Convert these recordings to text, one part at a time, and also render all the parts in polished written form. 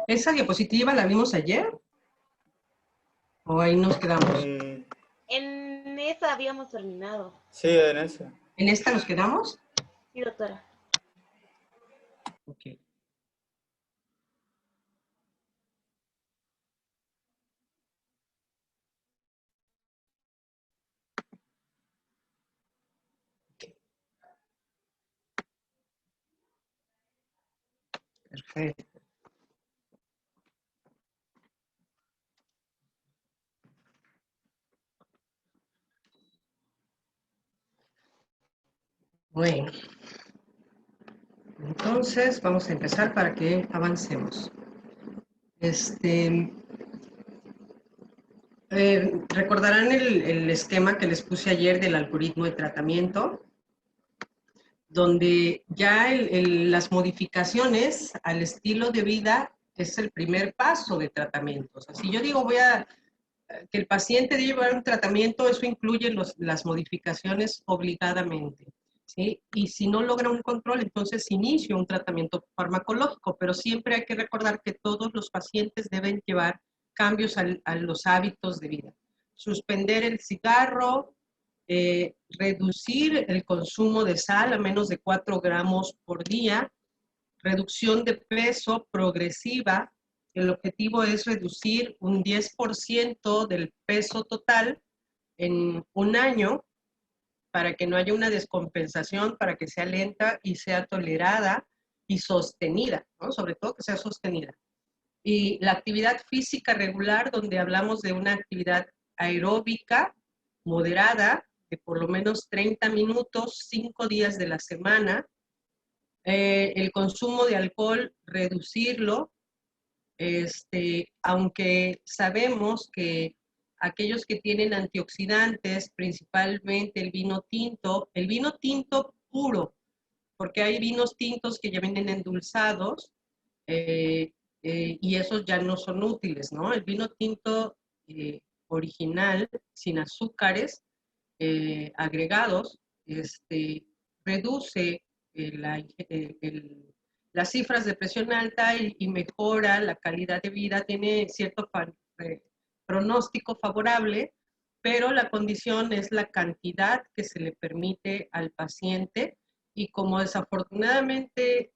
¿Esa diapositiva la vimos ayer? ¿O ahí nos quedamos? En esa habíamos terminado. Sí, en esa. ¿En esta nos quedamos? Sí, doctora. Ok. Perfecto. Bueno, entonces vamos a empezar para que avancemos. Recordarán el esquema que les puse ayer del algoritmo de tratamiento, donde ya las modificaciones al estilo de vida es el primer paso de tratamiento. O sea, si yo digo que el paciente debe llevar un tratamiento, eso incluye las modificaciones obligadamente, ¿sí? Y si no logra un control, entonces inicio un tratamiento farmacológico, pero siempre hay que recordar que todos los pacientes deben llevar cambios a los hábitos de vida. Suspender el cigarro, reducir el consumo de sal a menos de 4 gramos por día, reducción de peso progresiva. El objetivo es reducir un 10% del peso total en un año para que no haya una descompensación, para que sea lenta y sea tolerada y sostenida, ¿no? Sobre todo que sea sostenida. Y la actividad física regular, donde hablamos de una actividad aeróbica moderada, de por lo menos 30 minutos, 5 días de la semana. El consumo de alcohol, reducirlo, aunque sabemos que aquellos que tienen antioxidantes, principalmente el vino tinto puro, porque hay vinos tintos que ya vienen endulzados, y esos ya no son útiles, ¿no? El vino tinto original, sin azúcares agregados, reduce las cifras de presión alta y mejora la calidad de vida, tiene cierto pronóstico favorable, pero la condición es la cantidad que se le permite al paciente, y como desafortunadamente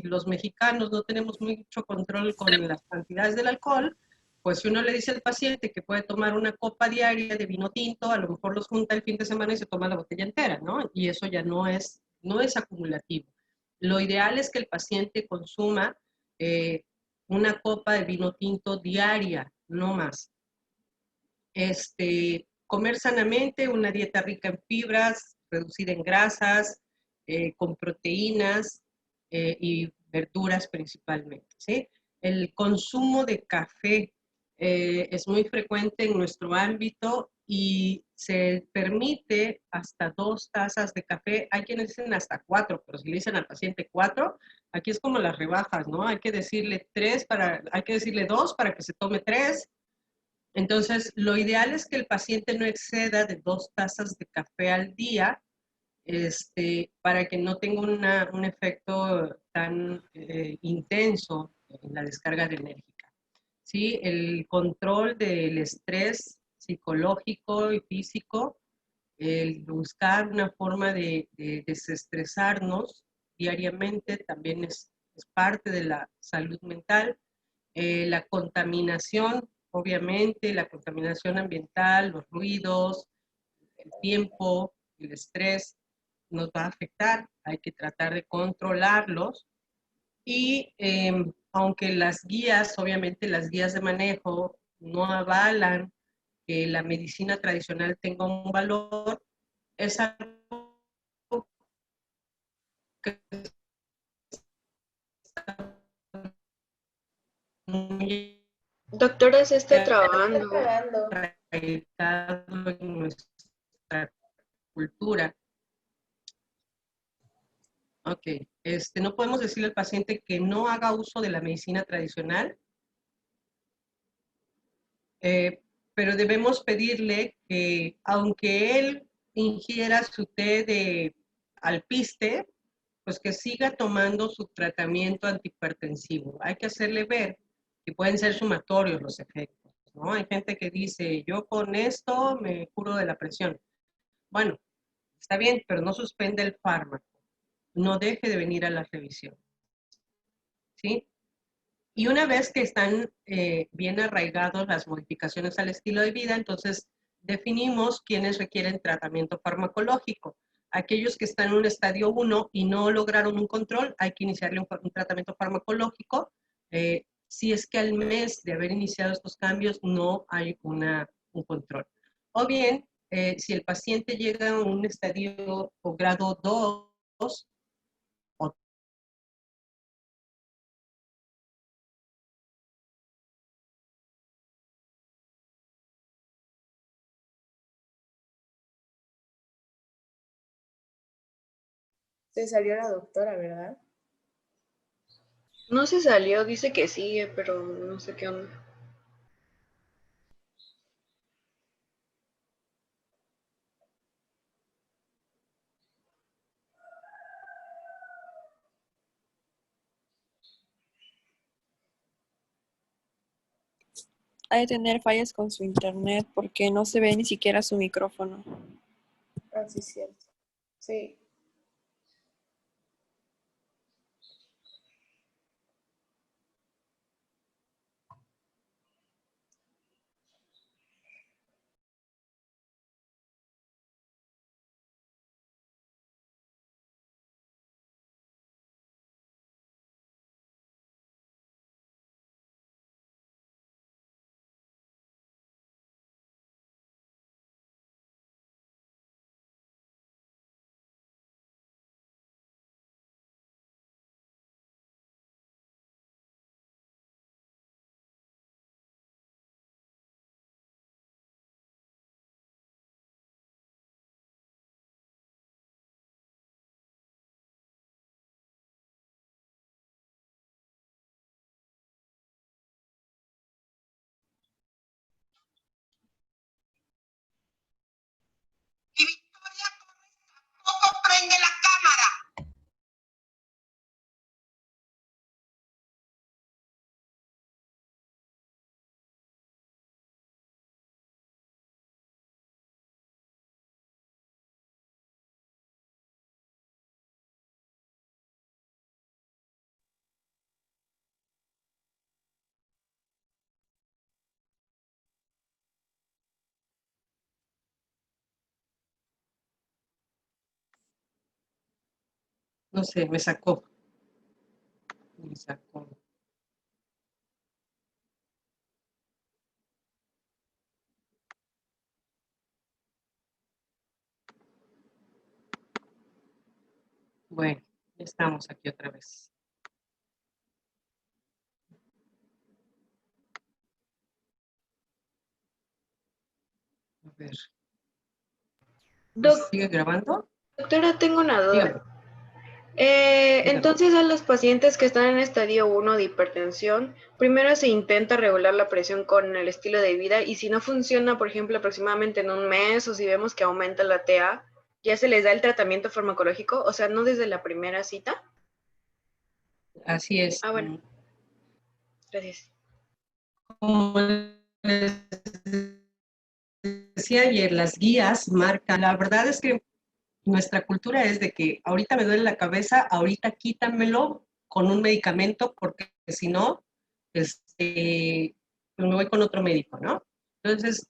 los mexicanos no tenemos mucho control con las cantidades del alcohol, pues si uno le dice al paciente que puede tomar una copa diaria de vino tinto, a lo mejor los junta el fin de semana y se toma la botella entera, ¿no? Y eso ya no es acumulativo. Lo ideal es que el paciente consuma eh, una copa de vino tinto diaria, no más. Comer sanamente, una dieta rica en fibras, reducida en grasas, con proteínas y verduras principalmente, ¿sí? El consumo de café es muy frecuente en nuestro ámbito y se permite hasta 2 tazas de café. Hay quienes dicen hasta 4, pero si le dicen al paciente 4, aquí es como las rebajas, ¿no? Hay que decirle 2 para que se tome 3. Entonces, lo ideal es que el paciente no exceda de 2 tazas de café al día, para que no tenga un efecto tan intenso en la descarga de enérgica. ¿Sí? El control del estrés psicológico y físico, el buscar una forma de desestresarnos diariamente también es parte de la salud mental. La contaminación, obviamente, la contaminación ambiental, los ruidos, el tiempo, el estrés, nos va a afectar, hay que tratar de controlarlos. Y aunque las guías, obviamente las guías de manejo no avalan que la medicina tradicional tenga un valor, es algo que muy Doctora, se está trabando. arraigado en nuestra cultura. Ok, no podemos decirle al paciente que no haga uso de la medicina tradicional, pero debemos pedirle que, aunque él ingiera su té de alpiste, pues que siga tomando su tratamiento antihipertensivo. Hay que hacerle ver que pueden ser sumatorios los efectos, ¿no? Hay gente que dice, yo con esto me curo de la presión. Bueno, está bien, pero no suspende el fármaco. No deje de venir a la revisión, ¿sí? Y una vez que están bien arraigados las modificaciones al estilo de vida, entonces definimos quiénes requieren tratamiento farmacológico. Aquellos que están en un estadio 1 y no lograron un control, hay que iniciarle un tratamiento farmacológico. Si es que al mes de haber iniciado estos cambios no hay un control. O bien, si el paciente llega a un estadio o grado 2, Se salió la doctora, ¿verdad? No se salió, dice que sigue, pero no sé qué onda. Ha de tener fallas con su internet porque no se ve ni siquiera su micrófono. Ah, sí, cierto. Sí. Y Victoria Torres tampoco prende la cámara. no sé, me sacó. Me sacó. Bueno, ya estamos aquí otra vez. A ver, ¿sigue grabando? Doctora, tengo una duda. Dígame. Dígame. Entonces, a los pacientes que están en estadio 1 de hipertensión, primero se intenta regular la presión con el estilo de vida y si no funciona, por ejemplo, aproximadamente en un mes o si vemos que aumenta la TA, ya se les da el tratamiento farmacológico, o sea, no desde la primera cita. Así es. Ah, bueno. Gracias. Como les decía ayer, las guías marcan. La verdad es que nuestra cultura es de que ahorita me duele la cabeza, ahorita quítamelo con un medicamento, porque si no, pues me voy con otro médico, ¿no? Entonces,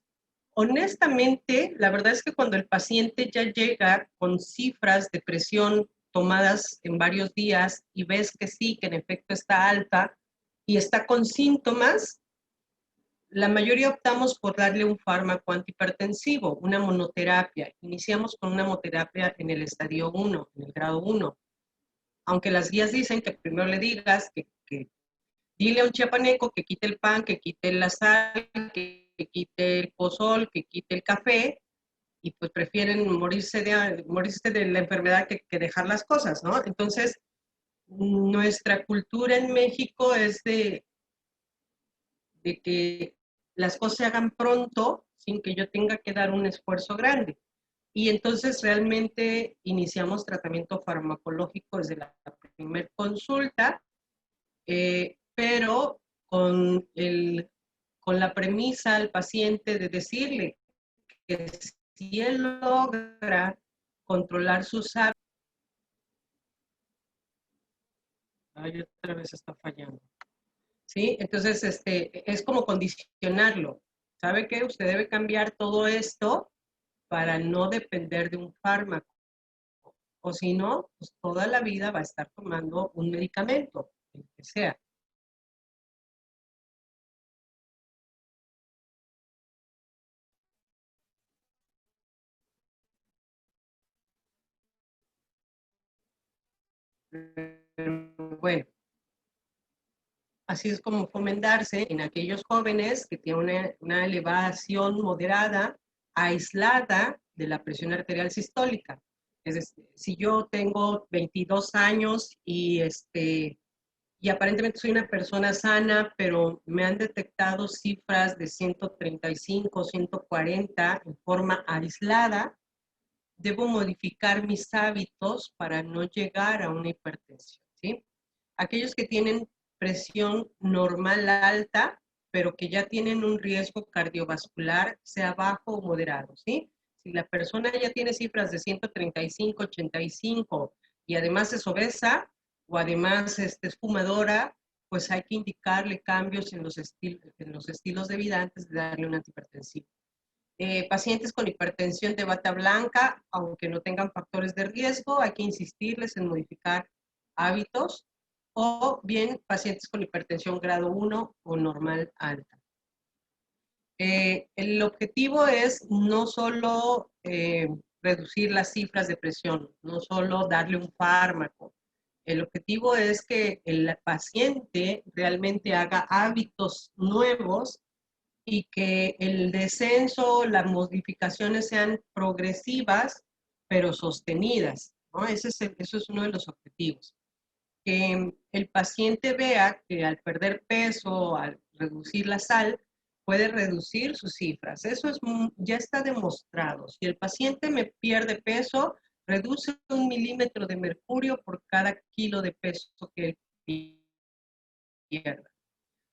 honestamente, la verdad es que cuando el paciente ya llega con cifras de presión tomadas en varios días y ves que sí, que en efecto está alta y está con síntomas, la mayoría optamos por darle un fármaco antihipertensivo, una monoterapia. Iniciamos con una monoterapia en el estadio 1, en el grado 1. Aunque las guías dicen que primero le digas que dile a un chiapaneco que quite el pan, que quite la sal, que quite el pozol, que quite el café, y pues prefieren morirse de la enfermedad que dejar las cosas, ¿no? Entonces, nuestra cultura en México es de que las cosas se hagan pronto sin que yo tenga que dar un esfuerzo grande. Y entonces realmente iniciamos tratamiento farmacológico desde la primera consulta, pero con la premisa al paciente de decirle que si él logra controlar sus hábitos, ay, otra vez está fallando, ¿sí? Entonces, es como condicionarlo. ¿Sabe qué? Usted debe cambiar todo esto para no depender de un fármaco. O si no, pues toda la vida va a estar tomando un medicamento, el que sea. Bueno, así es como fomentarse en aquellos jóvenes que tienen una elevación moderada, aislada de la presión arterial sistólica. Es decir, si yo tengo 22 años y aparentemente soy una persona sana, pero me han detectado cifras de 135, 140 en forma aislada, debo modificar mis hábitos para no llegar a una hipertensión, ¿sí? Aquellos que tienen presión normal alta, pero que ya tienen un riesgo cardiovascular, sea bajo o moderado, ¿sí? Si la persona ya tiene cifras de 135, 85 y además es obesa o además es fumadora, pues hay que indicarle cambios en los estilos de vida antes de darle un antihipertensivo. Pacientes con hipertensión de bata blanca, aunque no tengan factores de riesgo, hay que insistirles en modificar hábitos, o bien pacientes con hipertensión grado 1 o normal alta. El objetivo es no solo reducir las cifras de presión, no solo darle un fármaco. El objetivo es que el paciente realmente haga hábitos nuevos y que el descenso, las modificaciones sean progresivas, pero sostenidas, ¿no? Eso es uno de los objetivos. Que el paciente vea que al perder peso, al reducir la sal, puede reducir sus cifras. Eso ya está demostrado. Si el paciente me pierde peso, reduce 1 milímetro de mercurio por cada kilo de peso que él pierda.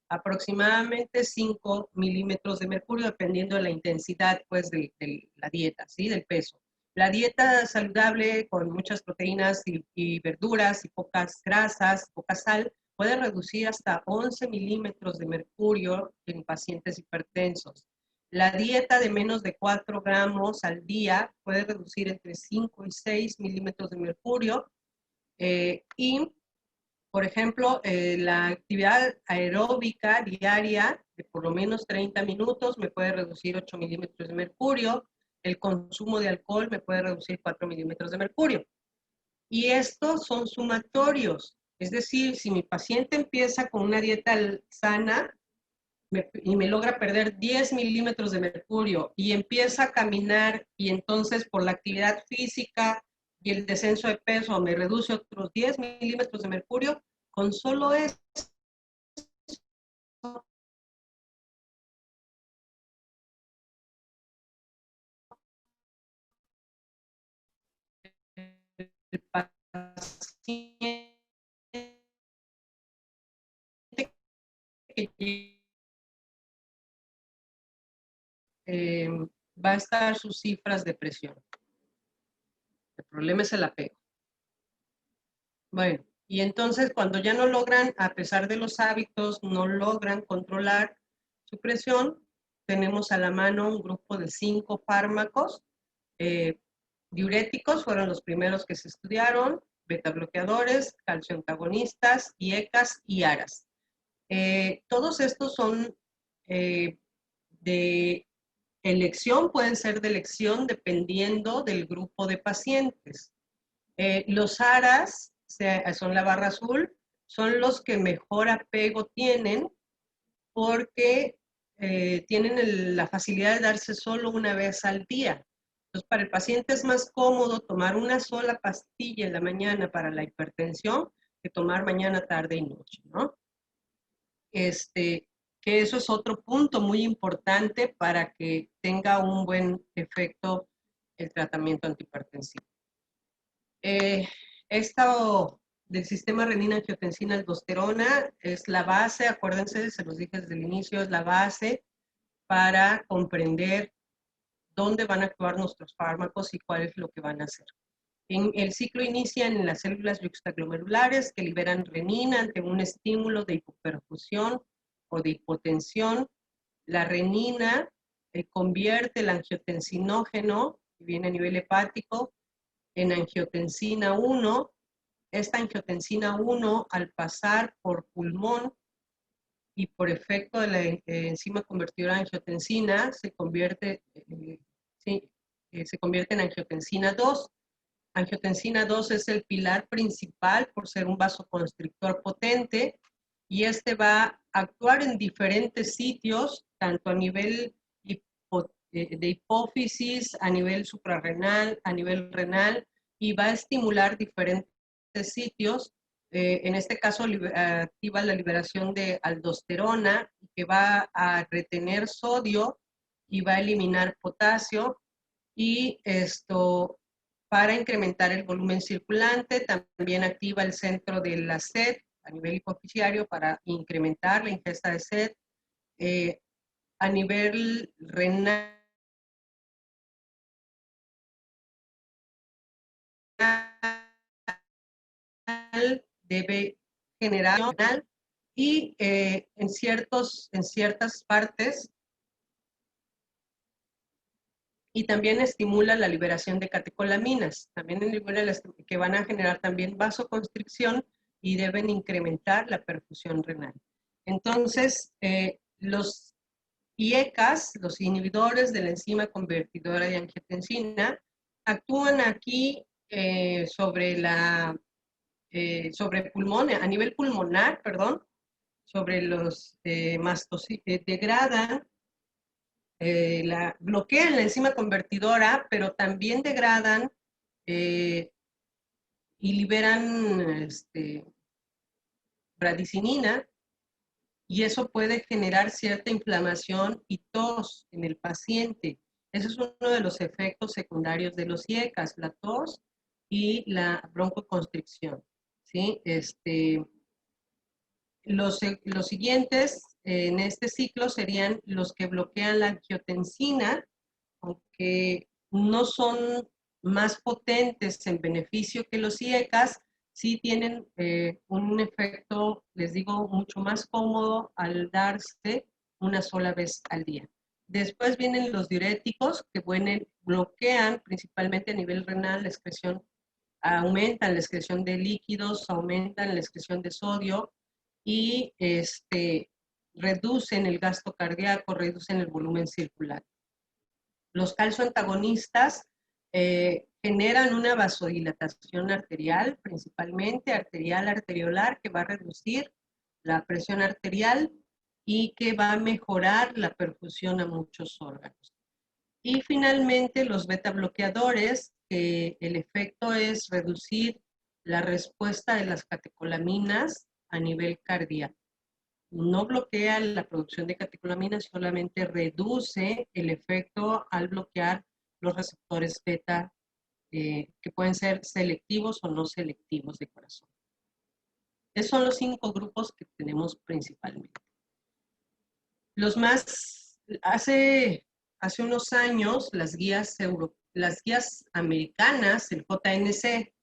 Aproximadamente 5 milímetros de mercurio, dependiendo de la intensidad pues, de la dieta, ¿sí? Del peso. La dieta saludable con muchas proteínas y verduras y pocas grasas, poca sal, puede reducir hasta 11 milímetros de mercurio en pacientes hipertensos. La dieta de menos de 4 gramos al día puede reducir entre 5 y 6 milímetros de mercurio y por ejemplo, la actividad aeróbica diaria de por lo menos 30 minutos me puede reducir 8 milímetros de mercurio. El consumo de alcohol me puede reducir 4 milímetros de mercurio. Y estos son sumatorios. Es decir, si mi paciente empieza con una dieta sana y me logra perder 10 milímetros de mercurio y empieza a caminar y entonces por la actividad física y el descenso de peso me reduce otros 10 milímetros de mercurio, con solo eso el paciente va a estar sus cifras de presión. El problema es el apego. Bueno, y entonces cuando ya no logran, a pesar de los hábitos, no logran controlar su presión, tenemos a la mano un grupo de 5 fármacos. Diuréticos fueron los primeros que se estudiaron, betabloqueadores, calcioantagonistas, IECAS y ARAS. Todos estos son de elección, pueden ser de elección dependiendo del grupo de pacientes. Los ARAS son la barra azul, son los que mejor apego tienen porque tienen la facilidad de darse solo una vez al día. Entonces, para el paciente es más cómodo tomar una sola pastilla en la mañana para la hipertensión que tomar mañana, tarde y noche, ¿no? Que eso es otro punto muy importante para que tenga un buen efecto el tratamiento antihipertensivo. Esto del sistema renina-angiotensina-aldosterona es la base, acuérdense, se los dije desde el inicio, es la base para comprender dónde van a actuar nuestros fármacos y cuál es lo que van a hacer. El ciclo inicia en las células yuxtaglomerulares que liberan renina ante un estímulo de hipoperfusión o de hipotensión. La renina convierte el angiotensinógeno, que viene a nivel hepático, en angiotensina 1. Esta angiotensina 1, al pasar por pulmón y por efecto de la enzima convertidora de angiotensina, se convierte en angiotensina 2. Angiotensina 2 es el pilar principal por ser un vasoconstrictor potente y este va a actuar en diferentes sitios, tanto a nivel de hipófisis, a nivel suprarrenal, a nivel renal, y va a estimular diferentes sitios. En este caso activa la liberación de aldosterona, que va a retener sodio y va a eliminar potasio, y esto para incrementar el volumen circulante. También activa el centro de la sed a nivel hipofisiario para incrementar la ingesta de sed. A nivel renal, debe generar y en ciertas partes, y también estimula la liberación de catecolaminas, también que van a generar también vasoconstricción y deben incrementar la perfusión renal. Entonces, los IECAS, los inhibidores de la enzima convertidora de angiotensina, actúan aquí sobre pulmón, a nivel pulmonar, perdón, sobre los mastocitos, degradan, bloquean la enzima convertidora, pero también degradan y liberan bradicinina, y eso puede generar cierta inflamación y tos en el paciente. Ese es uno de los efectos secundarios de los IECAS, la tos y la broncoconstricción, ¿sí? Los siguientes en este ciclo serían los que bloquean la angiotensina, aunque no son más potentes en beneficio que los IECAS, sí tienen un efecto, les digo, mucho más cómodo al darse una sola vez al día. Después vienen los diuréticos, que bloquean principalmente a nivel renal la excreción, aumentan la excreción de líquidos, aumentan la excreción de sodio y reducen el gasto cardíaco, reducen el volumen circular. Los calcioantagonistas generan una vasodilatación arterial, principalmente arteriolar, que va a reducir la presión arterial y que va a mejorar la perfusión a muchos órganos. Y finalmente los beta bloqueadores, que el efecto es reducir la respuesta de las catecolaminas a nivel cardíaco. No bloquea la producción de catecolaminas, solamente reduce el efecto al bloquear los receptores beta, que pueden ser selectivos o no selectivos de corazón. Esos son los 5 grupos que tenemos principalmente. Los más, hace unos años, las guías americanas, el JNC,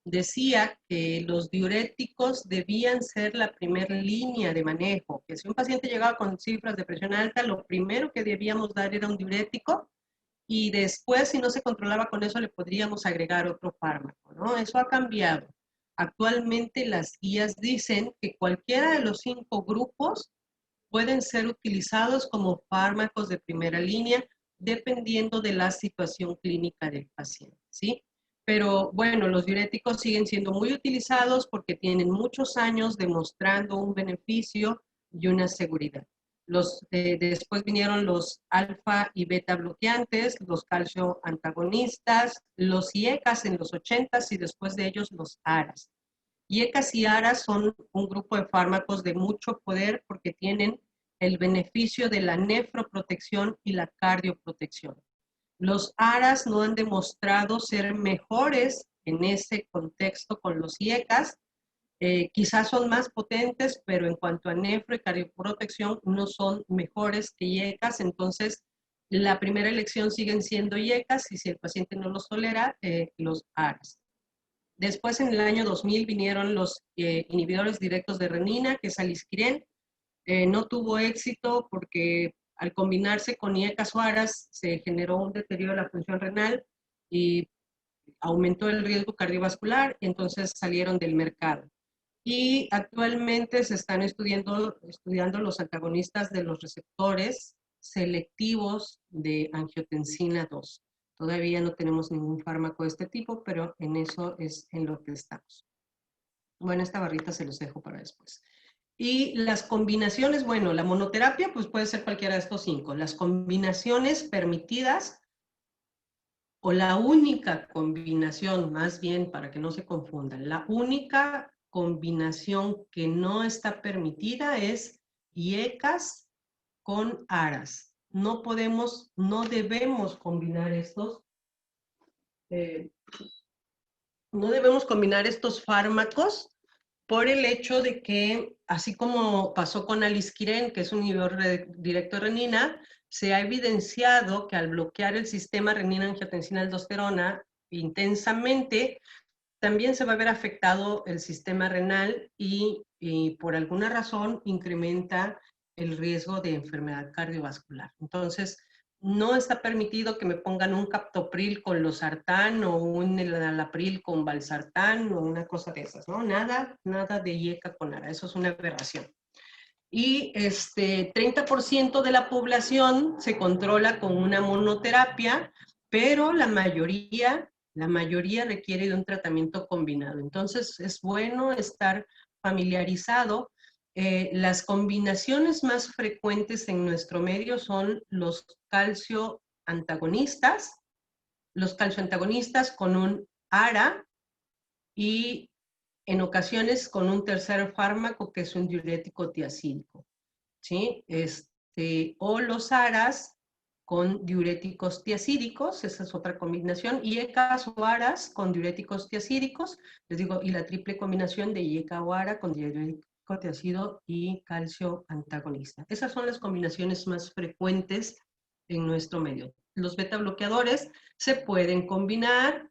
decía que los diuréticos debían ser la primera línea de manejo, que si un paciente llegaba con cifras de presión alta, lo primero que debíamos dar era un diurético, y después, si no se controlaba con eso, le podríamos agregar otro fármaco, ¿no? Eso ha cambiado. Actualmente las guías dicen que cualquiera de los 5 grupos pueden ser utilizados como fármacos de primera línea, dependiendo de la situación clínica del paciente, ¿sí? Pero bueno, los diuréticos siguen siendo muy utilizados porque tienen muchos años demostrando un beneficio y una seguridad. Después vinieron los alfa y beta bloqueantes, los calcio antagonistas, los IECAS en los 80s y después de ellos los ARAS. IECAS y ARAS son un grupo de fármacos de mucho poder porque tienen el beneficio de la nefroprotección y la cardioprotección. Los ARAs no han demostrado ser mejores en ese contexto con los IECAs. Quizás son más potentes, pero en cuanto a nefro y cardioprotección no son mejores que IECAs. Entonces, la primera elección siguen siendo IECAs y si el paciente no los tolera, los ARAs. Después, en el año 2000, vinieron los inhibidores directos de renina, que es alisquiren. No tuvo éxito porque al combinarse con IECAs o ARAs se generó un deterioro de la función renal y aumentó el riesgo cardiovascular, y entonces salieron del mercado. Y actualmente se están estudiando los antagonistas de los receptores selectivos de angiotensina 2. Todavía no tenemos ningún fármaco de este tipo, pero en eso es en lo que estamos. Bueno, esta barrita se los dejo para después. Y las combinaciones, bueno, la monoterapia pues puede ser cualquiera de estos 5. Las combinaciones permitidas, o la única combinación, más bien para que no se confundan, la única combinación que no está permitida es IECAS con ARAS. No podemos, no debemos combinar estos, no debemos combinar estos fármacos por el hecho de que, así como pasó con alisquiren, que es un inhibidor directo de renina, se ha evidenciado que al bloquear el sistema renina-angiotensina-aldosterona intensamente, también se va a ver afectado el sistema renal y por alguna razón incrementa el riesgo de enfermedad cardiovascular. Entonces, no está permitido que me pongan un captopril con losartán o un enalapril con valsartán o una cosa de esas, ¿no? Nada de IECA con ARA, eso es una aberración. Y 30% de la población se controla con una monoterapia, pero la mayoría requiere de un tratamiento combinado. Entonces, es bueno estar familiarizado. Las combinaciones más frecuentes en nuestro medio son los calcioantagonistas con un ARA y en ocasiones con un tercer fármaco que es un diurético tiacídico, ¿sí? O los ARAs con diuréticos tiacídicos, esa es otra combinación, IECAs o ARAs con diuréticos tiacídicos, les digo, y la triple combinación de IECA o ARA con diurético tiacídico y calcio antagonista. Esas son las combinaciones más frecuentes en nuestro medio. Los beta bloqueadores se pueden combinar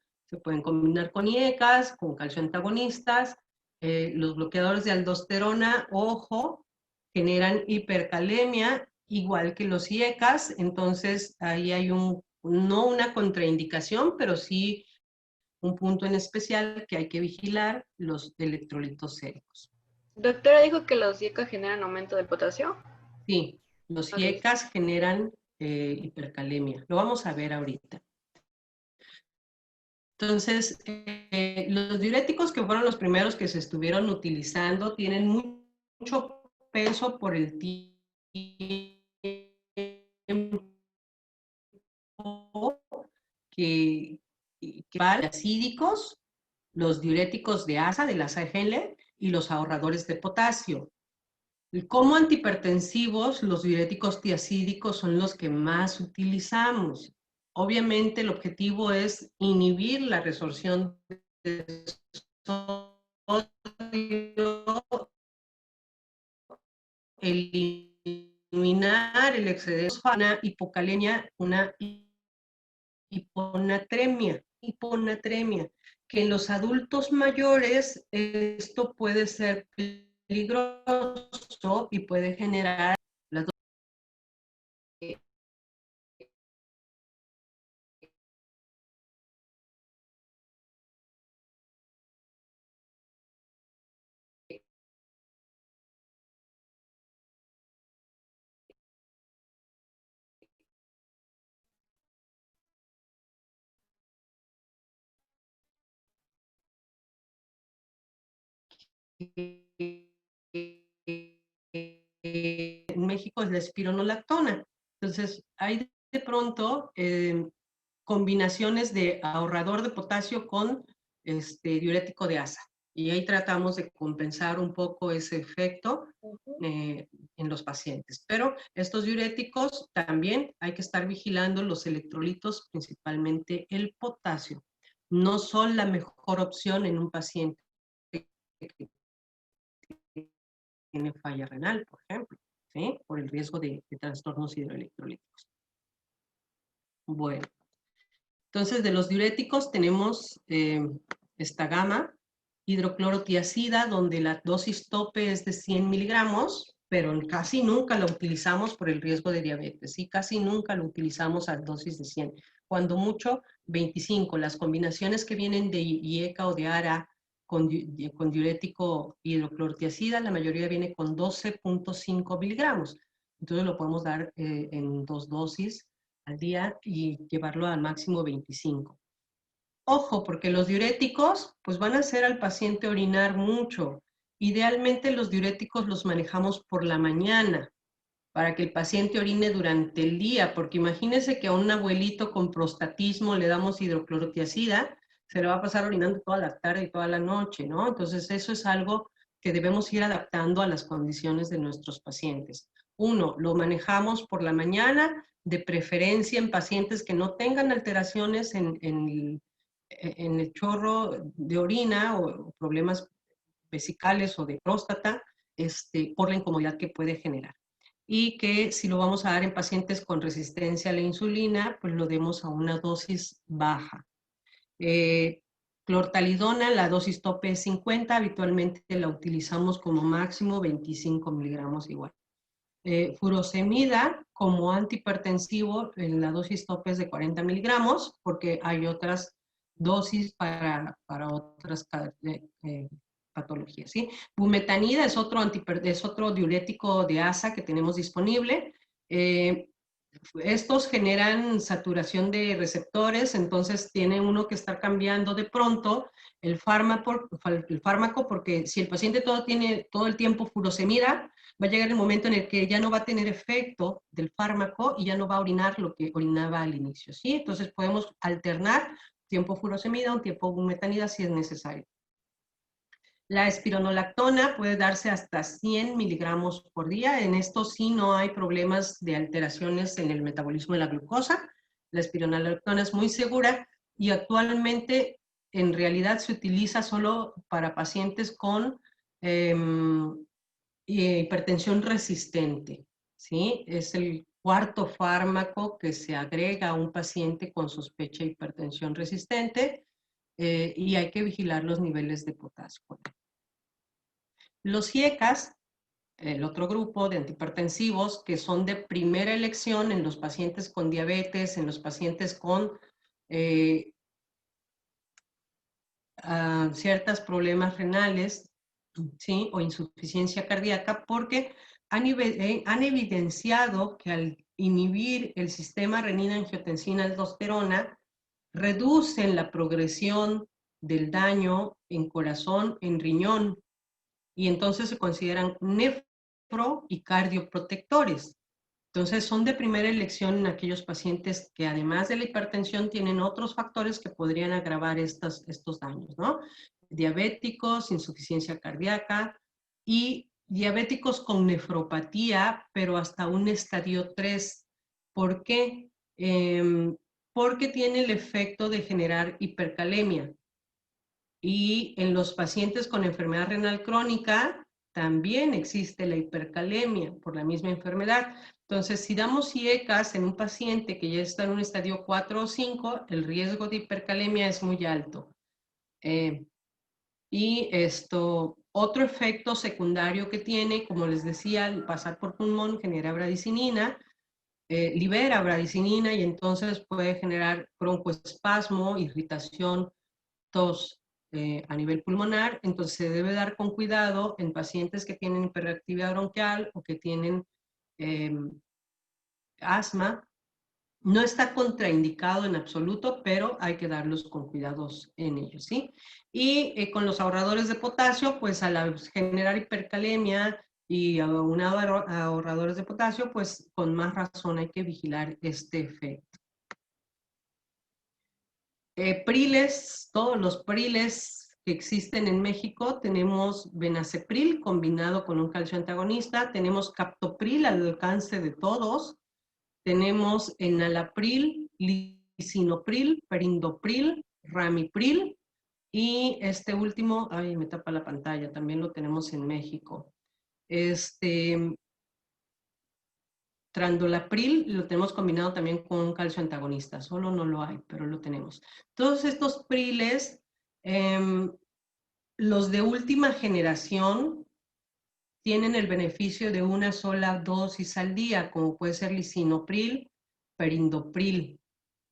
con IECAs, con calcio antagonistas. Los bloqueadores de aldosterona, ojo, generan hipercalemia, igual que los IECAs, entonces ahí hay no una contraindicación, pero sí un punto en especial que hay que vigilar, los electrolitos séricos. Doctora, dijo que los IECA generan aumento del potasio. Sí, los IECAs generan hipercalemia. Lo vamos a ver ahorita. Entonces, los diuréticos que fueron los primeros que se estuvieron utilizando tienen mucho peso por el tiempo que van acídicos, los diuréticos de asa, del asa de Henle, y los ahorradores de potasio. Como antihipertensivos, los diuréticos tiacídicos son los que más utilizamos. Obviamente el objetivo es inhibir la resorción de sodio, eliminar el exceso, una hipocalemia, una hiponatremia, que en los adultos mayores esto puede ser peligroso y puede generar las en México es la espironolactona. Entonces, hay de pronto combinaciones de ahorrador de potasio con diurético de asa. Y ahí tratamos de compensar un poco ese efecto Ujú. en los pacientes. Pero estos diuréticos también hay que estar vigilando los electrolitos, principalmente el potasio. No son la mejor opción en un paciente que tiene falla renal, por ejemplo, ¿sí? Por el riesgo de trastornos hidroelectrolíticos. Bueno, entonces de los diuréticos tenemos esta gama, hidroclorotiazida, donde la dosis tope es de 100 miligramos, pero casi nunca la utilizamos por el riesgo de diabetes, ¿sí? Casi nunca lo utilizamos a dosis de 100, cuando mucho 25. Las combinaciones que vienen de IECA o de ARA con diurético hidroclorotiazida, la mayoría viene con 12.5 miligramos. Entonces lo podemos dar en 2 dosis al día y llevarlo al máximo 25. Ojo, porque los diuréticos pues van a hacer al paciente orinar mucho. Idealmente los diuréticos los manejamos por la mañana para que el paciente orine durante el día, porque imagínense que a un abuelito con prostatismo le damos hidroclorotiazida, se le va a pasar orinando toda la tarde y toda la noche, ¿no? Entonces eso es algo que debemos ir adaptando a las condiciones de nuestros pacientes. Uno, lo manejamos por la mañana, de preferencia en pacientes que no tengan alteraciones en el chorro de orina o problemas vesicales o de próstata, por la incomodidad que puede generar. Y que si lo vamos a dar en pacientes con resistencia a la insulina, pues lo demos a una dosis baja. Clortalidona, la dosis tope es 50, habitualmente la utilizamos como máximo 25 miligramos igual. Furosemida como antihipertensivo, la dosis tope es de 40 miligramos, porque hay otras dosis para otras patologías, ¿sí? Bumetanida es otro diurético de ASA que tenemos disponible. Estos generan saturación de receptores, entonces tiene uno que estar cambiando de pronto el fármaco, porque si el paciente tiene todo el tiempo furosemida, va a llegar el momento en el que ya no va a tener efecto del fármaco y ya no va a orinar lo que orinaba al inicio, ¿sí? Entonces podemos alternar tiempo furosemida, un tiempo bumetanida si es necesario. La espironolactona puede darse hasta 100 miligramos por día. En esto sí no hay problemas de alteraciones en el metabolismo de la glucosa. La espironolactona es muy segura y actualmente en realidad se utiliza solo para pacientes con hipertensión resistente, ¿sí? Es el cuarto fármaco que se agrega a un paciente con sospecha de hipertensión resistente y hay que vigilar los niveles de potasio. Los IECAS, el otro grupo de antihipertensivos que son de primera elección en los pacientes con diabetes, en los pacientes con ciertos problemas renales, ¿sí? O insuficiencia cardíaca, porque han evidenciado que al inhibir el sistema renina-angiotensina-aldosterona, reducen la progresión del daño en corazón, en riñón, y entonces se consideran nefro y cardioprotectores. Entonces son de primera elección en aquellos pacientes que además de la hipertensión tienen otros factores que podrían agravar estos daños, ¿no? Diabéticos, insuficiencia cardíaca y diabéticos con nefropatía, pero hasta un estadio 3. ¿Por qué? Porque tiene el efecto de generar hipercalemia. Y en los pacientes con enfermedad renal crónica también existe la hipercalemia por la misma enfermedad. Entonces, si damos IECAS en un paciente que ya está en un estadio 4 o 5, el riesgo de hipercalemia es muy alto. Otro efecto secundario que tiene, como les decía, al pasar por pulmón genera bradicinina, libera bradicinina y entonces puede generar broncoespasmo, irritación, tos a nivel pulmonar. Entonces se debe dar con cuidado en pacientes que tienen hiperactividad bronquial o que tienen asma. No está contraindicado en absoluto, pero hay que darlos con cuidados en ellos, ¿sí? Y con los ahorradores de potasio, pues al generar hipercalemia y aunado a ahorradores de potasio, pues con más razón hay que vigilar este efecto. Priles, todos los priles que existen en México, tenemos benacepril combinado con un calcio antagonista, tenemos captopril al alcance de todos, tenemos enalapril, lisinopril, perindopril, ramipril, y este último, ay, me tapa la pantalla, también lo tenemos en México. Trandolapril lo tenemos combinado también con un calcio antagonista, solo no lo hay, pero lo tenemos. Todos estos priles, los de última generación, tienen el beneficio de una sola dosis al día, como puede ser lisinopril, perindopril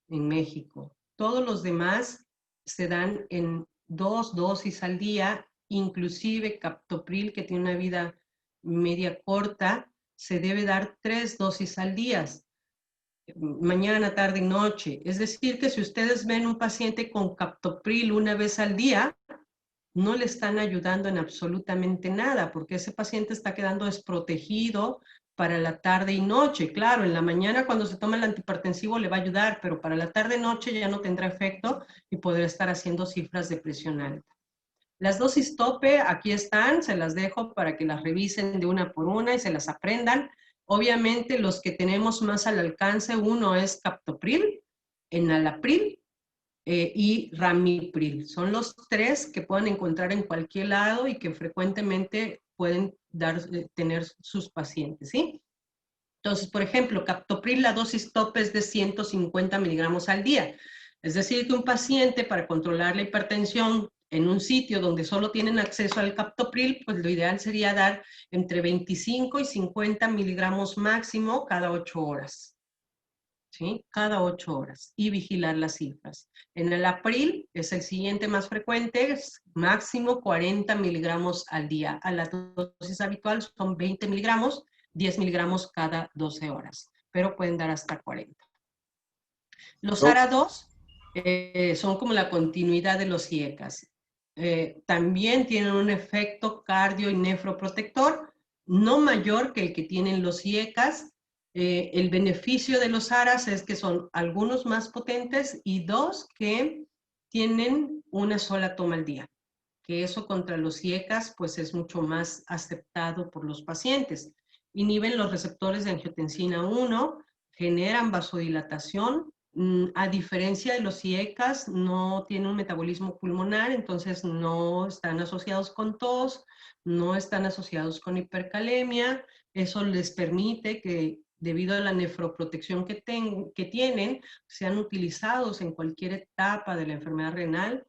en México. Todos los demás se dan en 2 dosis al día, inclusive captopril, que tiene una vida media corta, se debe dar 3 dosis al día, mañana, tarde y noche. Es decir, que si ustedes ven un paciente con captopril una vez al día, no le están ayudando en absolutamente nada, porque ese paciente está quedando desprotegido para la tarde y noche. Claro, en la mañana cuando se toma el antihipertensivo le va a ayudar, pero para la tarde y noche ya no tendrá efecto y podrá estar haciendo cifras de presión alta. Las dosis tope aquí están, se las dejo para que las revisen de una por una y se las aprendan. Obviamente los que tenemos más al alcance, uno es captopril, enalapril y ramipril. Son los 3 que pueden encontrar en cualquier lado y que frecuentemente pueden tener sus pacientes, ¿sí? Entonces, por ejemplo, captopril, la dosis tope es de 150 miligramos al día. Es decir, que un paciente para controlar la hipertensión en un sitio donde solo tienen acceso al captopril, pues lo ideal sería dar entre 25 y 50 miligramos máximo cada 8 horas. ¿Sí? Cada 8 horas y vigilar las cifras. En el april es el siguiente más frecuente, es máximo 40 miligramos al día. A la dosis habitual son 20 miligramos, 10 miligramos cada 12 horas, pero pueden dar hasta 40. Los ARA2 son como la continuidad de los IECAS. También tienen un efecto cardio y nefroprotector, no mayor que el que tienen los IECAS. El beneficio de los ARAs es que son algunos más potentes y 2 que tienen una sola toma al día, que eso contra los IECAS pues es mucho más aceptado por los pacientes. Inhiben los receptores de angiotensina 1, generan vasodilatación, a diferencia de los IECAS no tienen un metabolismo pulmonar, entonces no están asociados con tos, no están asociados con hipercalemia, eso les permite que debido a la nefroprotección que tienen, sean utilizados en cualquier etapa de la enfermedad renal,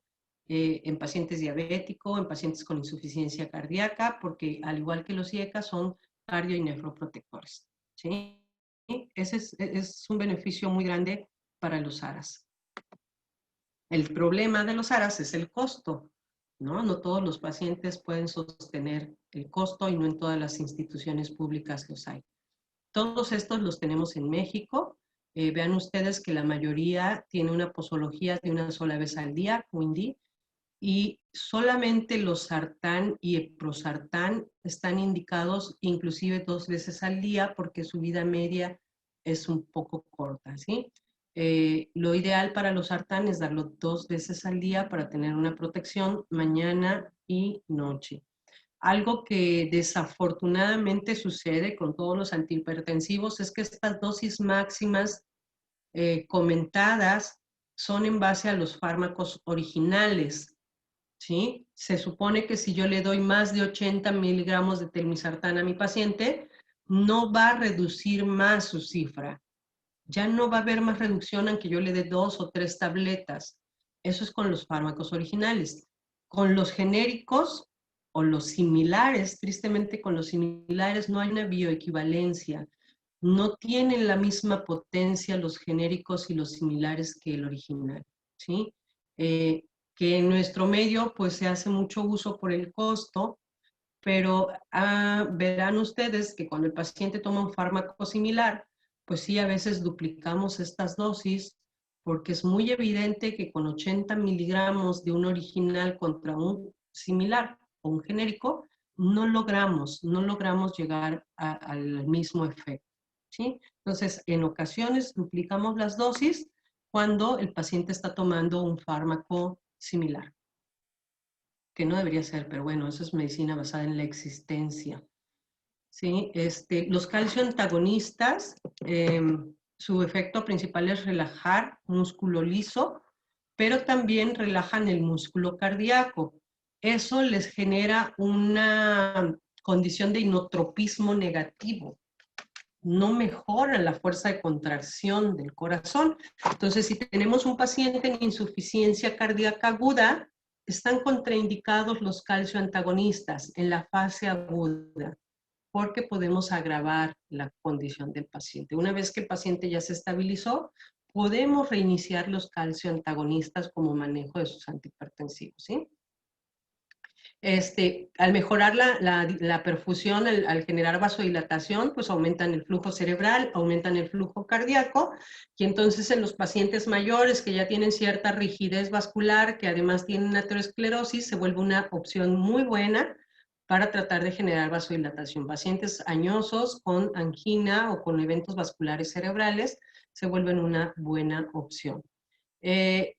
en pacientes diabéticos, en pacientes con insuficiencia cardíaca, porque al igual que los IECA son cardio y nefroprotectores. ¿Sí? Ese es un beneficio muy grande para los ARAs. El problema de los ARAs es el costo, ¿no? No todos los pacientes pueden sostener el costo y no en todas las instituciones públicas los hay. Todos estos los tenemos en México. Vean ustedes que la mayoría tiene una posología de una sola vez al día, WINDI, y solamente los sartán y eprosartán están indicados inclusive 2 veces al día porque su vida media es un poco corta, ¿sí? Lo ideal para los sartán es darlo 2 veces al día para tener una protección mañana y noche. Algo que desafortunadamente sucede con todos los antihipertensivos es que estas dosis máximas comentadas son en base a los fármacos originales, ¿sí? Se supone que si yo le doy más de 80 miligramos de telmisartán a mi paciente, no va a reducir más su cifra. Ya no va a haber más reducción aunque yo le dé 2 o 3 tabletas. Eso es con los fármacos originales. Con los genéricos o los similares, tristemente con los similares no hay una bioequivalencia. No tienen la misma potencia los genéricos y los similares que el original, ¿sí? Que en nuestro medio pues se hace mucho uso por el costo, pero verán ustedes que cuando el paciente toma un fármaco similar, pues sí, a veces duplicamos estas dosis porque es muy evidente que con 80 miligramos de un original contra un similar o un genérico, no logramos llegar al mismo efecto, ¿sí? Entonces, en ocasiones duplicamos las dosis cuando el paciente está tomando un fármaco similar. que no debería ser, pero bueno, eso es medicina basada en la existencia. ¿Sí? Los calcio antagonistas, su efecto principal es relajar músculo liso, pero también relajan el músculo cardíaco. Eso les genera una condición de inotropismo negativo. No mejora la fuerza de contracción del corazón. Entonces, si tenemos un paciente en insuficiencia cardíaca aguda, están contraindicados los calcio antagonistas en la fase aguda, porque podemos agravar la condición del paciente. Una vez que el paciente ya se estabilizó, podemos reiniciar los calcio antagonistas como manejo de sus antihipertensivos, ¿sí? Al mejorar la perfusión, al generar vasodilatación, pues aumentan el flujo cerebral, aumentan el flujo cardíaco, y entonces en los pacientes mayores que ya tienen cierta rigidez vascular, que además tienen aterosclerosis, se vuelve una opción muy buena para tratar de generar vasodilatación. Pacientes añosos con angina o con eventos vasculares cerebrales se vuelven una buena opción. Hay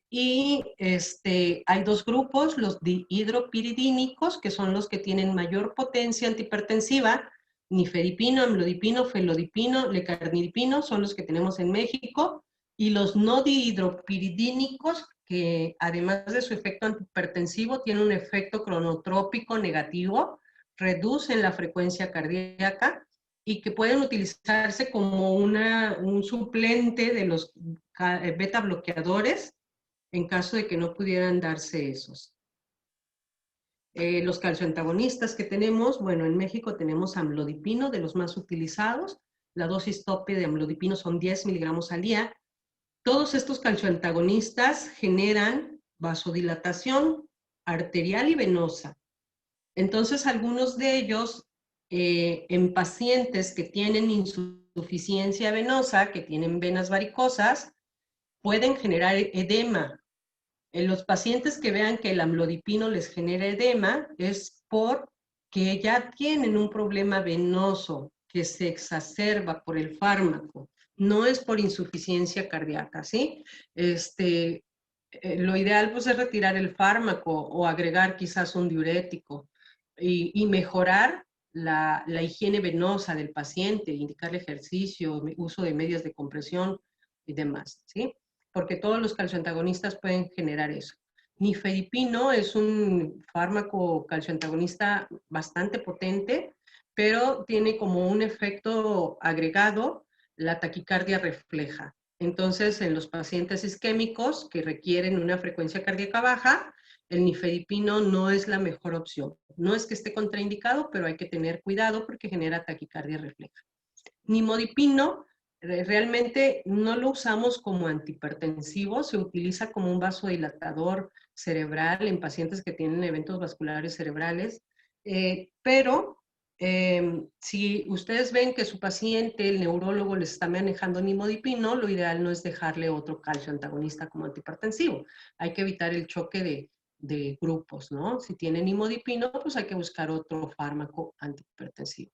dos grupos, los dihidropiridínicos, que son los que tienen mayor potencia antihipertensiva, nifedipino, amlodipino, felodipino, lecarnidipino, son los que tenemos en México, y los no dihidropiridínicos, que además de su efecto antihipertensivo, tienen un efecto cronotrópico negativo, reducen la frecuencia cardíaca, y que pueden utilizarse como un suplente de los beta bloqueadores en caso de que no pudieran darse esos. Los calcioantagonistas que tenemos, bueno, en México tenemos amlodipino, de los más utilizados. La dosis tope de amlodipino son 10 miligramos al día. Todos estos calcioantagonistas generan vasodilatación arterial y venosa. Entonces, algunos de ellos, en pacientes que tienen insuficiencia venosa, que tienen venas varicosas, pueden generar edema. En los pacientes que vean que el amlodipino les genera edema, es porque ya tienen un problema venoso que se exacerba por el fármaco. No es por insuficiencia cardíaca, ¿sí? Lo ideal pues es retirar el fármaco o agregar quizás un diurético y mejorar la higiene venosa del paciente, indicarle ejercicio, uso de medias de compresión y demás, ¿sí? Porque todos los calcioantagonistas pueden generar eso. Nifedipino es un fármaco calcioantagonista bastante potente, pero tiene como un efecto agregado la taquicardia refleja. Entonces, en los pacientes isquémicos que requieren una frecuencia cardíaca baja, el nifedipino no es la mejor opción. No es que esté contraindicado, pero hay que tener cuidado porque genera taquicardia refleja. Nimodipino realmente no lo usamos como antihipertensivo, se utiliza como un vasodilatador cerebral en pacientes que tienen eventos vasculares cerebrales, pero si ustedes ven que su paciente, el neurólogo, les está manejando nimodipino, lo ideal no es dejarle otro calcio antagonista como antihipertensivo. Hay que evitar el choque de grupos, ¿no? Si tiene nimodipino, pues hay que buscar otro fármaco antihipertensivo.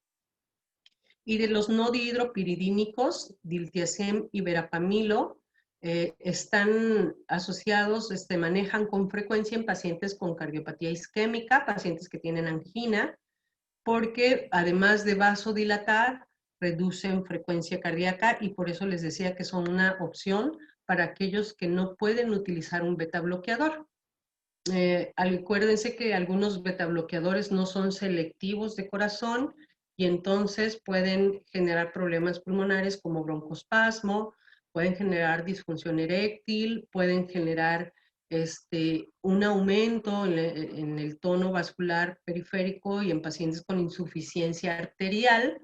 Y de los no dihidropiridínicos, diltiazem y verapamilo, están asociados, manejan con frecuencia en pacientes con cardiopatía isquémica, pacientes que tienen angina, porque además de vasodilatar, reducen frecuencia cardíaca y por eso les decía que son una opción para aquellos que no pueden utilizar un beta bloqueador. Acuérdense que algunos beta bloqueadores no son selectivos de corazón y entonces pueden generar problemas pulmonares como broncoespasmo, pueden generar disfunción eréctil, pueden generar un aumento en el tono vascular periférico y en pacientes con insuficiencia arterial,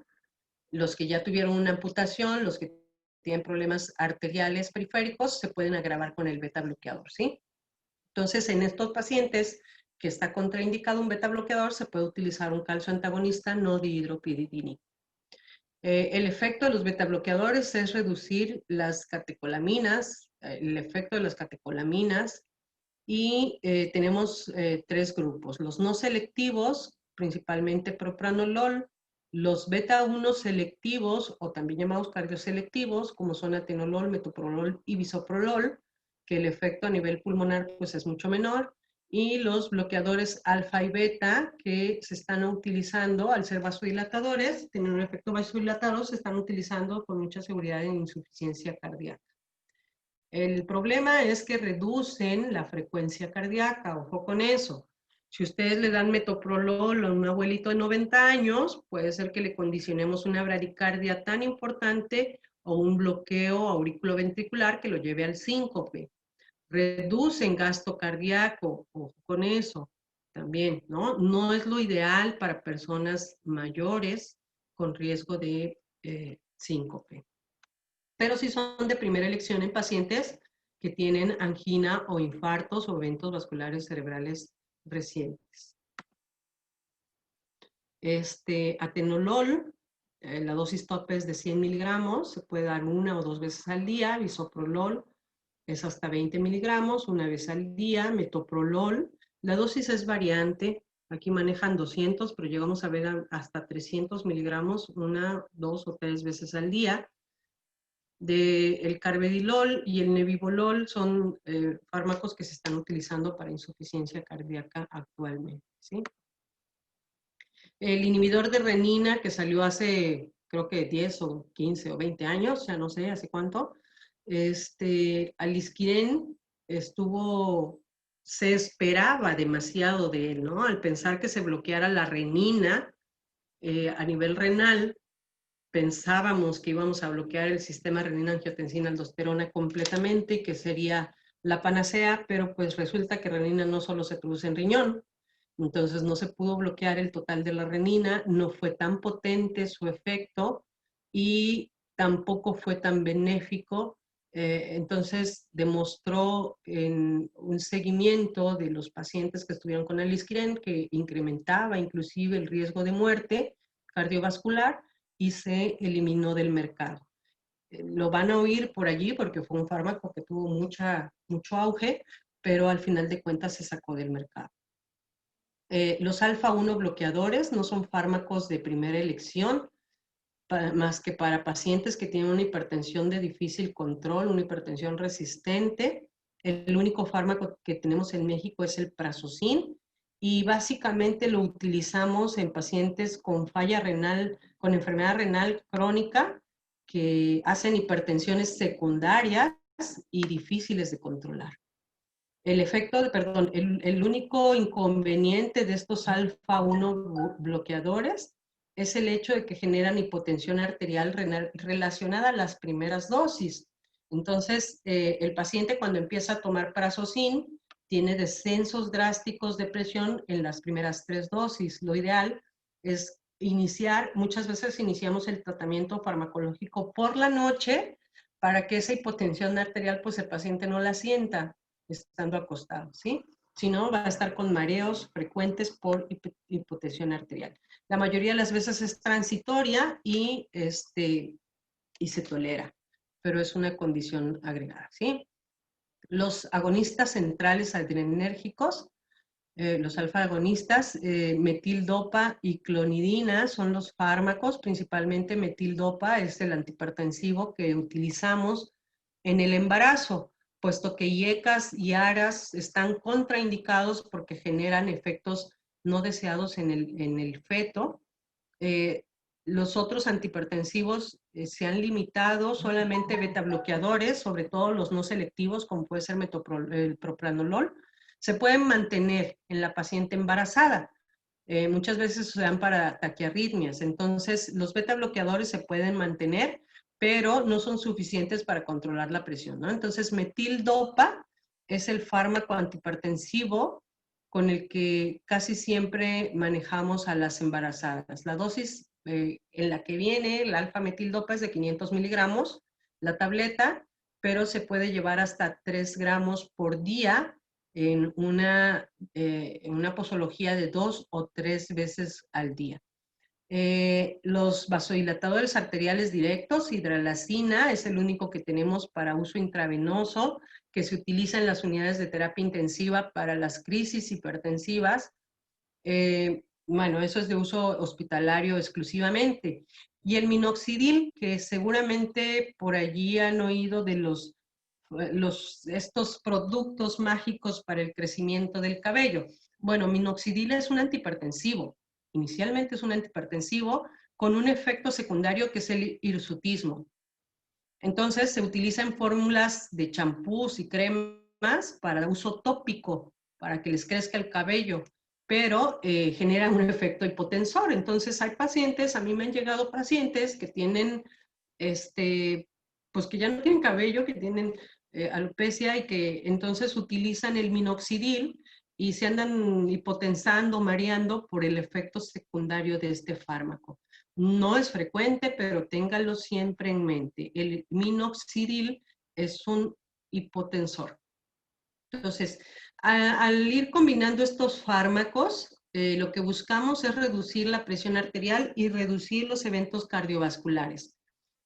los que ya tuvieron una amputación, los que tienen problemas arteriales periféricos, se pueden agravar con el beta bloqueador, ¿sí? Entonces, en estos pacientes que está contraindicado un beta bloqueador, se puede utilizar un calcio antagonista no dihidropiridínico. El efecto de los beta bloqueadores es reducir las catecolaminas, el efecto de las catecolaminas, y tenemos tres grupos. Los no selectivos, principalmente propranolol, los beta 1 selectivos, o también llamados cardioselectivos, como son atenolol, metoprolol y bisoprolol, que el efecto a nivel pulmonar pues, es mucho menor, y los bloqueadores alfa y beta que se están utilizando al ser vasodilatadores, tienen un efecto vasodilatador, se están utilizando con mucha seguridad en insuficiencia cardíaca. El problema es que reducen la frecuencia cardíaca, ojo con eso. Si ustedes le dan metoprolol a un abuelito de 90 años, puede ser que le condicionemos una bradicardia tan importante o un bloqueo auriculoventricular que lo lleve al síncope. Reducen gasto cardíaco, ojo con eso también, ¿no? No es lo ideal para personas mayores con riesgo de síncope. Pero sí son de primera elección en pacientes que tienen angina o infartos o eventos vasculares cerebrales recientes. Atenolol, la dosis tope es de 100 miligramos, se puede dar 1 o 2 veces al día. Bisoprolol es hasta 20 miligramos, una vez al día. Metoprolol, la dosis es variante, aquí manejan 200, pero llegamos a ver hasta 300 miligramos, 1, 2 o 3 veces al día. El carvedilol y el nebivolol son fármacos que se están utilizando para insuficiencia cardíaca actualmente, ¿sí? El inhibidor de renina que salió hace, creo que 10 o 15 o 20 años, ya no sé hace cuánto, Alisquiren se esperaba demasiado de él, ¿no? Al pensar que se bloqueara la renina a nivel renal, pensábamos que íbamos a bloquear el sistema renina-angiotensina-aldosterona completamente y que sería la panacea, pero pues resulta que renina no solo se produce en riñón, entonces no se pudo bloquear el total de la renina, no fue tan potente su efecto y tampoco fue tan benéfico. Entonces demostró en un seguimiento de los pacientes que estuvieron con Alisquiren que incrementaba inclusive el riesgo de muerte cardiovascular y se eliminó del mercado. Lo van a oír por allí porque fue un fármaco que tuvo mucho auge, pero al final de cuentas se sacó del mercado. Los alfa-1 bloqueadores no son fármacos de primera elección, más que para pacientes que tienen una hipertensión de difícil control, una hipertensión resistente. El único fármaco que tenemos en México es el Prazosin, y básicamente lo utilizamos en pacientes con falla renal, con enfermedad renal crónica, que hacen hipertensiones secundarias y difíciles de controlar. El único inconveniente de estos alfa-1 bloqueadores es el hecho de que generan hipotensión arterial renal relacionada a las primeras dosis. Entonces, el paciente cuando empieza a tomar Prazosin tiene descensos drásticos de presión en las primeras 3 dosis. Lo ideal es muchas veces iniciamos el tratamiento farmacológico por la noche para que esa hipotensión arterial, pues el paciente no la sienta estando acostado, ¿sí? Si no, va a estar con mareos frecuentes por hipotensión arterial. La mayoría de las veces es transitoria y se tolera, pero es una condición agregada, ¿sí? Los agonistas centrales adrenérgicos, los alfa-agonistas, metildopa y clonidina son los fármacos, principalmente metildopa es el antihipertensivo que utilizamos en el embarazo, puesto que IECAS y ARAS están contraindicados porque generan efectos no deseados en el feto. Los otros antihipertensivos se han limitado solamente beta bloqueadores, sobre todo los no selectivos, como puede ser el propranolol, se pueden mantener en la paciente embarazada. Muchas veces se dan para taquiarritmias, entonces los beta bloqueadores se pueden mantener, pero no son suficientes para controlar la presión, ¿no? Entonces metildopa es el fármaco antihipertensivo con el que casi siempre manejamos a las embarazadas. La dosis en la que viene la alfa-metildopa es de 500 miligramos, la tableta, pero se puede llevar hasta 3 gramos por día en una posología de 2 o 3 veces al día. Los vasodilatadores arteriales directos, hidralazina, es el único que tenemos para uso intravenoso, que se utiliza en las unidades de terapia intensiva para las crisis hipertensivas. Bueno, eso es de uso hospitalario exclusivamente. Y el minoxidil, que seguramente por allí han oído de los estos productos mágicos para el crecimiento del cabello. Bueno, minoxidil es un antihipertensivo. Inicialmente es un antihipertensivo con un efecto secundario que es el hirsutismo. Entonces se utiliza en fórmulas de champús y cremas para uso tópico, para que les crezca el cabello, pero genera un efecto hipotensor. Entonces hay pacientes, a mí me han llegado pacientes que tienen, pues que ya no tienen cabello, que tienen alopecia y que entonces utilizan el minoxidil y se andan hipotensando, mareando por el efecto secundario de este fármaco. No es frecuente, pero téngalo siempre en mente. El minoxidil es un hipotensor. Entonces, al ir combinando estos fármacos, lo que buscamos es reducir la presión arterial y reducir los eventos cardiovasculares.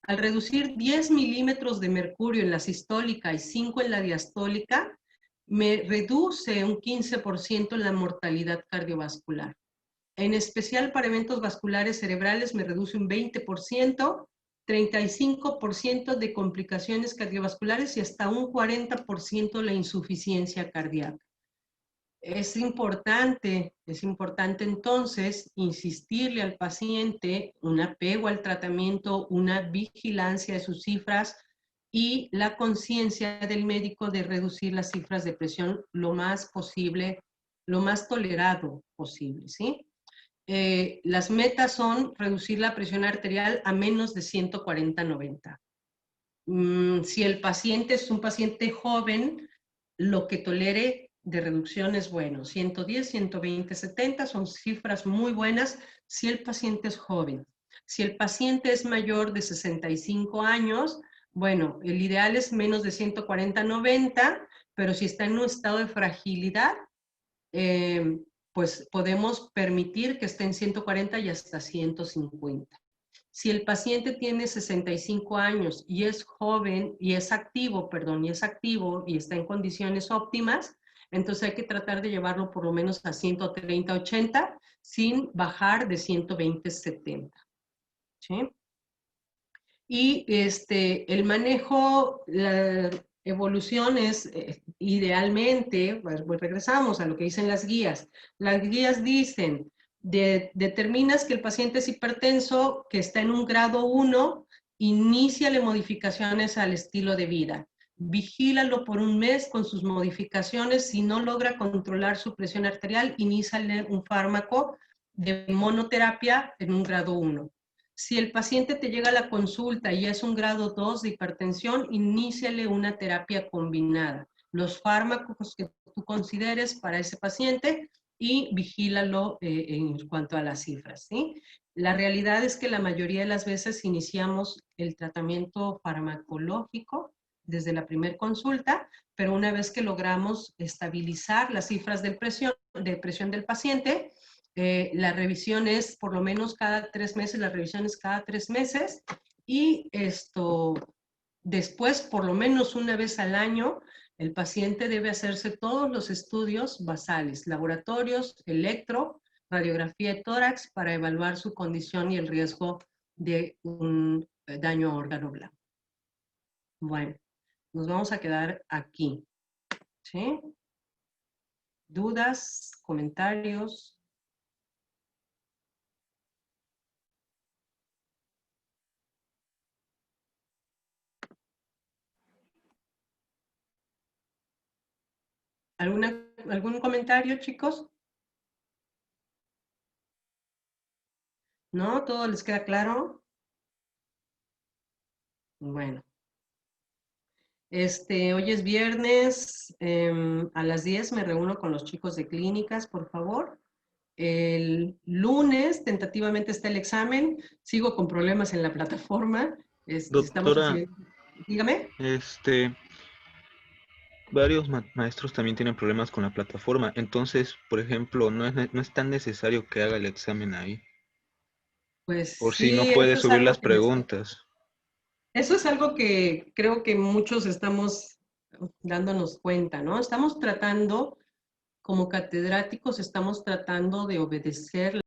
Al reducir 10 milímetros de mercurio en la sistólica y 5 en la diastólica, me reduce un 15% la mortalidad cardiovascular. En especial para eventos vasculares cerebrales me reduce un 20%, 35% de complicaciones cardiovasculares y hasta un 40% la insuficiencia cardíaca. Es importante entonces insistirle al paciente un apego al tratamiento, una vigilancia de sus cifras y la conciencia del médico de reducir las cifras de presión lo más posible, lo más tolerado posible, ¿sí? Las metas son reducir la presión arterial a menos de 140/90. Si el paciente es un paciente joven, lo que tolere de reducción es bueno. 110, 120, 70 son cifras muy buenas si el paciente es joven. Si el paciente es mayor de 65 años, bueno, el ideal es menos de 140/90, pero si está en un estado de fragilidad, pues podemos permitir que esté en 140 y hasta 150. Si el paciente tiene 65 años y es joven, y es activo y está en condiciones óptimas, entonces hay que tratar de llevarlo por lo menos a 130/80 sin bajar de 120/70. ¿Sí? Y el manejo, la evolución es idealmente, pues regresamos a lo que dicen las guías. Las guías dicen, determinas que el paciente es hipertenso, que está en un grado 1, iníciale modificaciones al estilo de vida. Vigílalo por un mes con sus modificaciones. Si no logra controlar su presión arterial, iníciale un fármaco de monoterapia en un grado 1. Si el paciente te llega a la consulta y es un grado 2 de hipertensión, iníciale una terapia combinada. Los fármacos que tú consideres para ese paciente y vigílalo en cuanto a las cifras, ¿sí? La realidad es que la mayoría de las veces iniciamos el tratamiento farmacológico desde la primera consulta, pero una vez que logramos estabilizar las cifras de presión del paciente, la revisión es por lo menos cada 3 meses, la revisión es cada 3 meses y después por lo menos una vez al año el paciente debe hacerse todos los estudios basales, laboratorios, electro, radiografía de tórax para evaluar su condición y el riesgo de un daño a órgano blanco. Bueno, nos vamos a quedar aquí. ¿Sí? ¿Dudas? ¿Comentarios? ¿Algún comentario, chicos? ¿No? ¿Todo les queda claro? Bueno. Hoy es viernes, a las 10 me reúno con los chicos de clínicas, por favor. El lunes, tentativamente, está el examen. Sigo con problemas en la plataforma. Doctora, dígame. Varios maestros también tienen problemas con la plataforma. Entonces, por ejemplo, no es tan necesario que haga el examen ahí. Pues Por sí, si no puede eso es subir algo las preguntas. Eso es algo que creo que muchos estamos dándonos cuenta, ¿no? Estamos tratando, como catedráticos, estamos tratando de obedecer